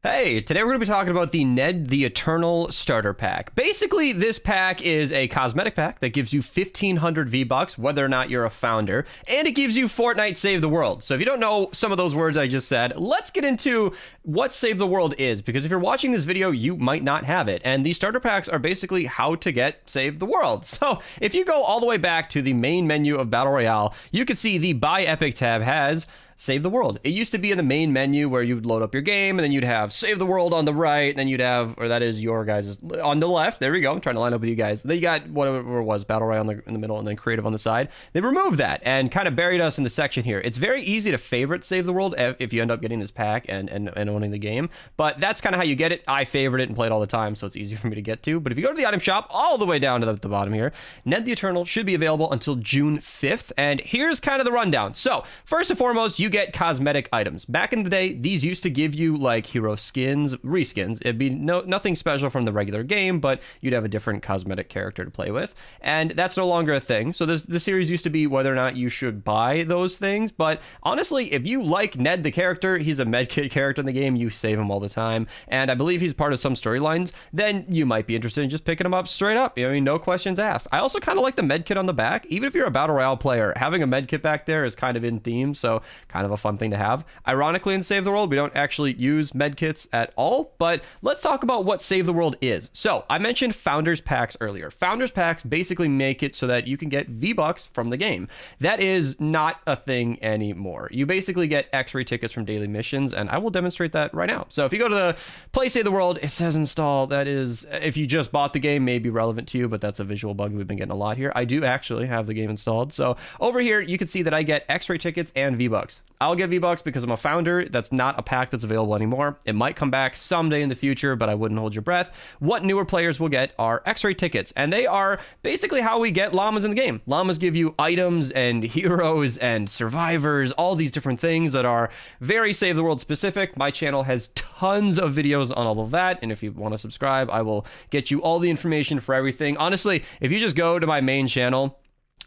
Hey, today we're going to be talking about the Ned the Eternal Starter Pack. Basically, this pack is a cosmetic pack that gives you 1,500 V-Bucks, whether or not you're a founder, and it gives you Fortnite Save the World. So if you don't know some of those words I just said, let's get into what Save the World is, because if you're watching this video, you might not have it. And these starter packs are basically how to get Save the World. So if you go all the way back to the main menu of Battle Royale, you can see the Buy Epic tab has Save the World. It used to be in the main menu where you'd load up your game and then you'd have Save the World on the right, and then you'd have, or that is your guys' on the left. There we go. I'm trying to line up with you guys. Then you got whatever it was, Battle Royale in the middle, and then Creative on the side. They removed that and kind of buried us in the section here. It's very easy to favorite Save the World if you end up getting this pack and owning the game, but that's kind of how you get it. I favorite it and play it all the time, so it's easy for me to get to. But if you go to the item shop all the way down to the bottom here, Ned the Eternal should be available until June 5th, and here's kind of the rundown. So first and foremost, you get cosmetic items. Back in the day, these used to give you like hero skins, reskins. It'd be nothing special from the regular game, but you'd have a different cosmetic character to play with, and that's no longer a thing. So the series used to be whether or not you should buy those things, but honestly, if you like Ned the character, he's a medkit character in the game, you save him all the time, and I believe he's part of some storylines, then you might be interested in just picking him up straight up. I mean, no questions asked. I also kind of like the medkit on the back. Even if you're a Battle Royale player, having a medkit back there is kind of in theme, so kind of a fun thing to have. Ironically, in Save the World, we don't actually use medkits at all, but let's talk about what Save the World is. So I mentioned Founders Packs earlier. Founders Packs basically make it so that you can get V-Bucks from the game. That is not a thing anymore. You basically get X-ray tickets from daily missions, and I will demonstrate that right now. So if you go to the Play Save the World, it says install. That is, if you just bought the game, may be relevant to you, but that's a visual bug we've been getting a lot here. I do actually have the game installed. So over here, you can see that I get X-ray tickets and V-Bucks. I'll get V-Bucks because I'm a founder. That's not a pack that's available anymore. It might come back someday in the future, but I wouldn't hold your breath. What newer players will get are X-ray tickets, and they are basically how we get llamas in the game. Llamas give you items and heroes and survivors, all these different things that are very Save the World specific. My channel has tons of videos on all of that, and if you want to subscribe, I will get you all the information for everything. Honestly, if you just go to my main channel,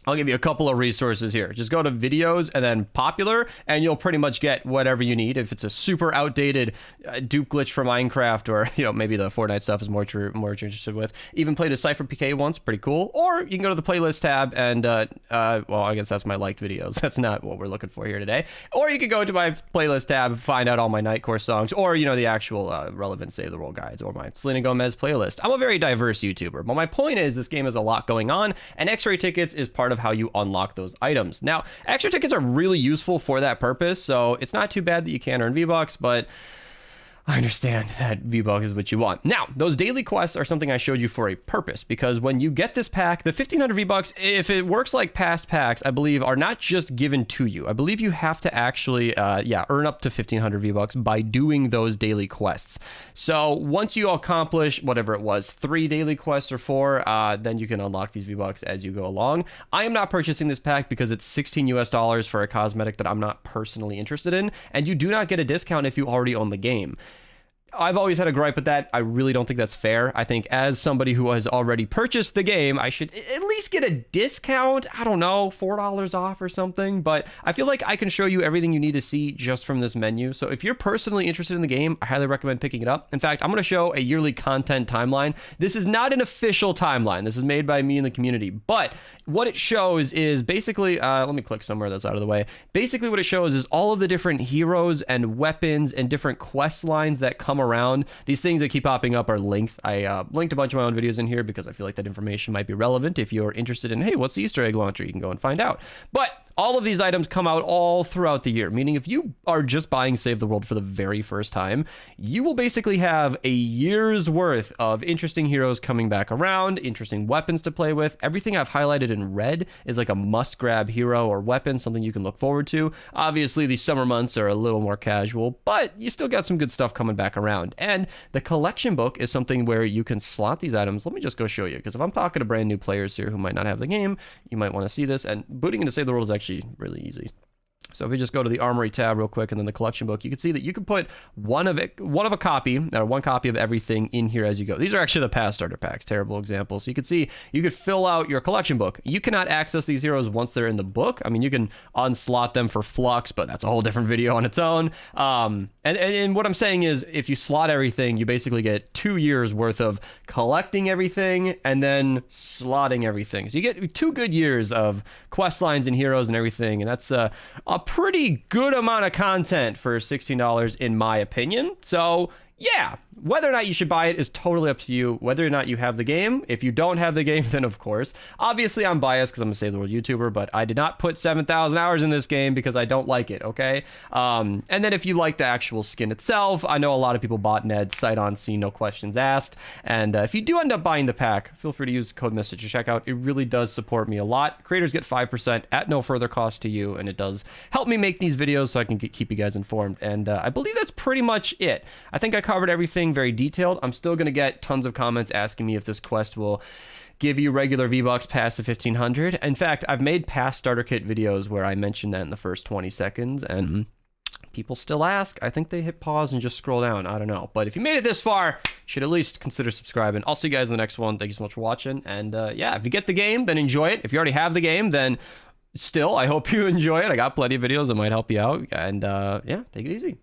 I'll give you a couple of resources here. Just go to videos and then popular, and you'll pretty much get whatever you need. If it's a super outdated dupe glitch for Minecraft, or maybe the Fortnite stuff is more interested with. Even played a Cypher PK once, pretty cool. Or you can go to the playlist tab and well, I guess that's my liked videos. That's not what we're looking for here today. Or you could go to my playlist tab, find out all my Nightcore songs, or the actual relevant Save the World guides, or my Selena Gomez playlist. I'm a very diverse YouTuber, but my point is this game has a lot going on, and X-ray tickets is part of how you unlock those items. Now, extra tickets are really useful for that purpose, so it's not too bad that you can't earn V-Bucks, but I understand that V-Bucks is what you want. Now, those daily quests are something I showed you for a purpose, because when you get this pack, the 1,500 V-Bucks, if it works like past packs, I believe, are not just given to you. I believe you have to actually, earn up to 1,500 V-Bucks by doing those daily quests. So once you accomplish whatever it was, 3 daily quests or 4, then you can unlock these V-Bucks as you go along. I am not purchasing this pack because it's $16 US for a cosmetic that I'm not personally interested in, and you do not get a discount if you already own the game. I've always had a gripe with that. I really don't think that's fair. I think as somebody who has already purchased the game, I should at least get a discount. I don't know, $4 off or something, but I feel like I can show you everything you need to see just from this menu. So if you're personally interested in the game, I highly recommend picking it up. In fact, I'm going to show a yearly content timeline. This is not an official timeline. This is made by me and the community, but what it shows is basically, let me click somewhere that's out of the way. Basically what it shows is all of the different heroes and weapons and different quest lines that come around. These things that keep popping up are links. I linked a bunch of my own videos in here because I feel like that information might be relevant if you're interested in, hey, what's the Easter egg launcher? You can go and find out. But all of these items come out all throughout the year, meaning if you are just buying Save the World for the very first time, you will basically have a year's worth of interesting heroes coming back around, interesting weapons to play with. Everything I've highlighted in red is like a must-grab hero or weapon, something you can look forward to. Obviously, these summer months are a little more casual, but you still got some good stuff coming back around. And the collection book is something where you can slot these items. Let me just go show you, because if I'm talking to brand new players here who might not have the game, you might want to see this. And booting into Save the World is actually really easy. So if we just go to the Armory tab real quick and then the collection book, you can see that you can put one copy of everything in here as you go. These are actually the past starter packs. Terrible example. So you can see you could fill out your collection book. You cannot access these heroes once they're in the book. I mean, you can unslot them for flux, but that's a whole different video on its own. And what I'm saying is, if you slot everything, you basically get 2 years worth of collecting everything and then slotting everything. So you get 2 good years of quest lines and heroes and everything, and that's a pretty good amount of content for $16 in my opinion. So yeah, whether or not you should buy it is totally up to you, whether or not you have the game. If you don't have the game, then of course, obviously I'm biased because I'm a Save the World YouTuber, but I did not put 7,000 hours in this game because I don't like it, okay? And then if you like the actual skin itself, I know a lot of people bought Ned sight unseen, no questions asked. And if you do end up buying the pack, feel free to use the code Mista to check out. It really does support me a lot. Creators get 5% at no further cost to you, and it does help me make these videos so I can keep you guys informed. And I believe that's pretty much it. I think I covered everything very detailed. I'm still going to get tons of comments asking me if this quest will give you regular V-Bucks past the 1500. In fact, I've made past starter kit videos where I mentioned that in the first 20 seconds, and people still ask. I think they hit pause and just scroll down. I don't know. But if you made it this far, you should at least consider subscribing. I'll see you guys in the next one. Thank you so much for watching. And yeah, if you get the game, then enjoy it. If you already have the game, then still, I hope you enjoy it. I got plenty of videos that might help you out. And yeah, take it easy.